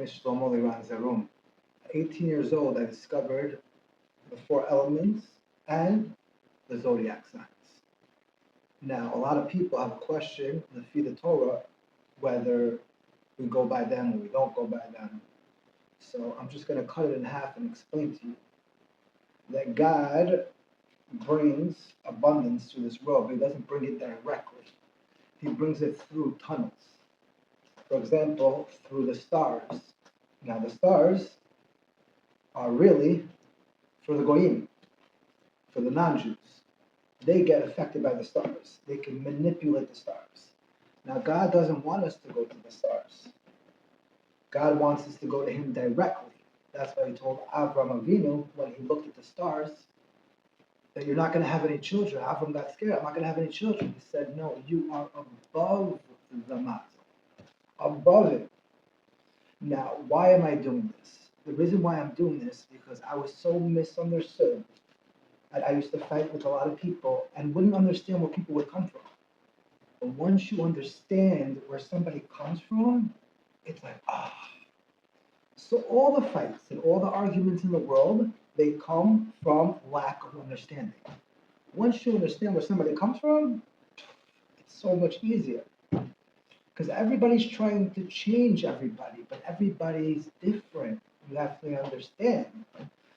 is Shlomo Leron's room. At 18 years old, I discovered the 4 elements and the Zodiac signs. Now, a lot of people have a question in the Torah whether we go by them or we don't go by them. So I'm just going to cut it in half and explain to you that God brings abundance to this world, but He doesn't bring it directly. He brings it through tunnels. For example, through the stars. Now, the stars are really for the Goyim, for the non-Jews. They get affected by the stars. They can manipulate the stars. Now, God doesn't want us to go to the stars. God wants us to go to Him directly. That's why He told Avram Avinu, when he looked at the stars, that you're not going to have any children. Avram got scared. I'm not going to have any children. He said, no, you are above the mazel. Above it. Now, why am I doing this? The reason why I'm doing this is because I was so misunderstood. I used to fight with a lot of people and wouldn't understand where people would come from. But once you understand where somebody comes from, it's like, ah. So all the fights and all the arguments in the world, they come from lack of understanding. Once you understand where somebody comes from, it's so much easier. Because everybody's trying to change everybody, but everybody's different. You have to understand.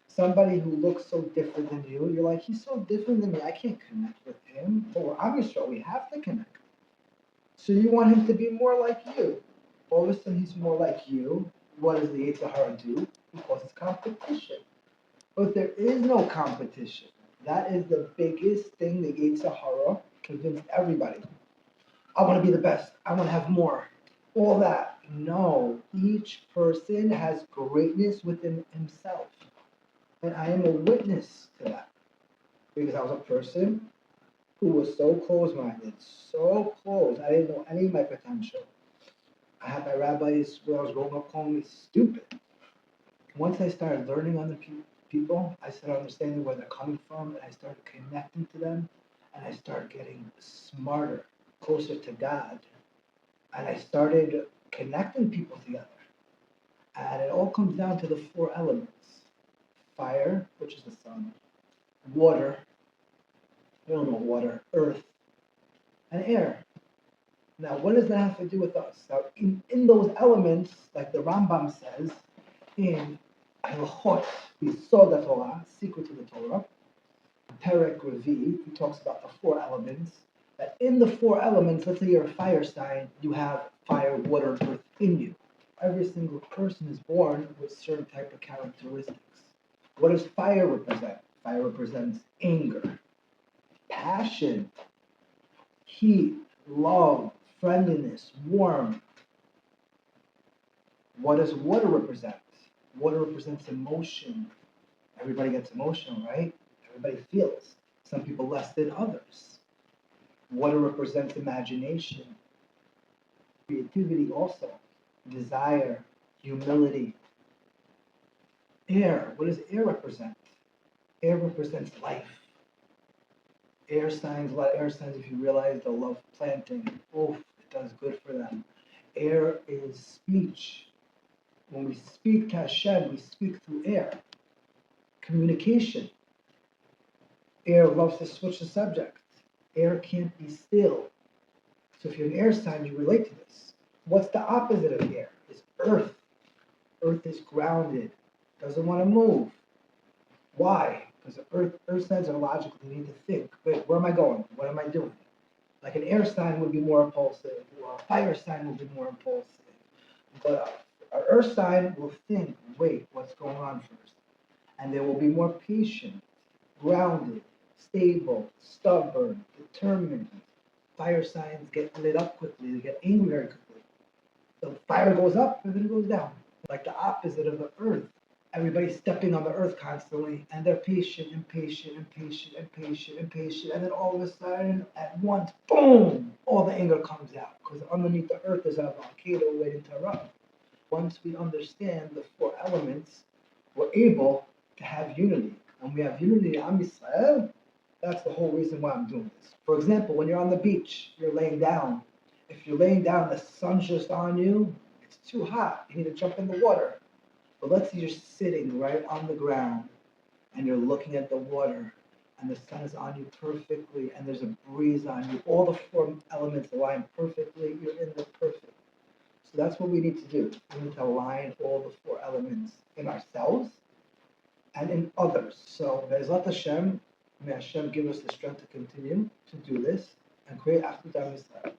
Somebody who looks so different than you, you're like, he's so different than me, I can't connect with him. But we're obviously, we have to connect. So you want him to be more like you. All of a sudden he's more like you. What does the Yitzhahara do? He causes competition. But there is no competition. That is the biggest thing the Yitzhahara convinced everybody. I want to be the best. I want to have more. All that. No. Each person has greatness within himself. And I am a witness to that. Because I was a person who was so closed-minded, so closed. I didn't know any of my potential. I had my rabbis when I was growing up calling me stupid. Once I started learning on the people, I started understanding where they're coming from, and I started connecting to them, and I started getting smarter, closer to God. And I started connecting people together. And it all comes down to the 4 elements. Fire, which is the sun. Water, we don't know water, earth, and air. Now, what does that have to do with us? Now, in those elements, like the Rambam says, in Hilchot, Yesod Torah, secret to the Torah, Perek Revi, he talks about the 4 elements, that in the 4 elements, let's say you're a fire sign, you have fire, water, earth in you. Every single person is born with certain type of characteristics. What does fire represent? Fire represents anger, passion, heat, love, friendliness, warmth. What does water represent? Water represents emotion. Everybody gets emotional, right? Everybody feels. Some people less than others. Water represents imagination, creativity also, desire, humility. Air, what does air represent? Air represents life. Air signs, a lot of air signs, if you realize, they'll love planting. It does good for them. Air is speech. When we speak to Hashem, we speak through air. Communication. Air loves to switch the subject. Air can't be still. So if you're an air sign, you relate to this. What's the opposite of air? It's earth. Earth is grounded. Doesn't want to move. Why? Because earth signs are logical. They need to think. Wait, where am I going? What am I doing? Like an air sign would be more impulsive, or a fire sign would be more impulsive. But an earth sign will think, wait, what's going on first? And they will be more patient, grounded, stable, stubborn, determined. Fire signs get lit up quickly. They get angry very quickly. The fire goes up and then it goes down. Like the opposite of the earth. Everybody's stepping on the earth constantly, and they're patient, impatient, and then all of a sudden, at once, boom, all the anger comes out, because underneath the earth is a volcano waiting to erupt. Once we understand the 4 elements, we're able to have unity. When we have unity in Am Yisrael, that's the whole reason why I'm doing this. For example, when you're on the beach, you're laying down. If you're laying down, the sun's just on you, it's too hot, you need to jump in the water. But let's say you're sitting right on the ground and you're looking at the water and the sun is on you perfectly and there's a breeze on you. All the four elements align perfectly. You're in the perfect. So that's what we need to do. We need to align all the four elements in ourselves and in others. So Be'ezrat Hashem, may Hashem give us the strength to continue to do this and create Achdut Am Yisrael.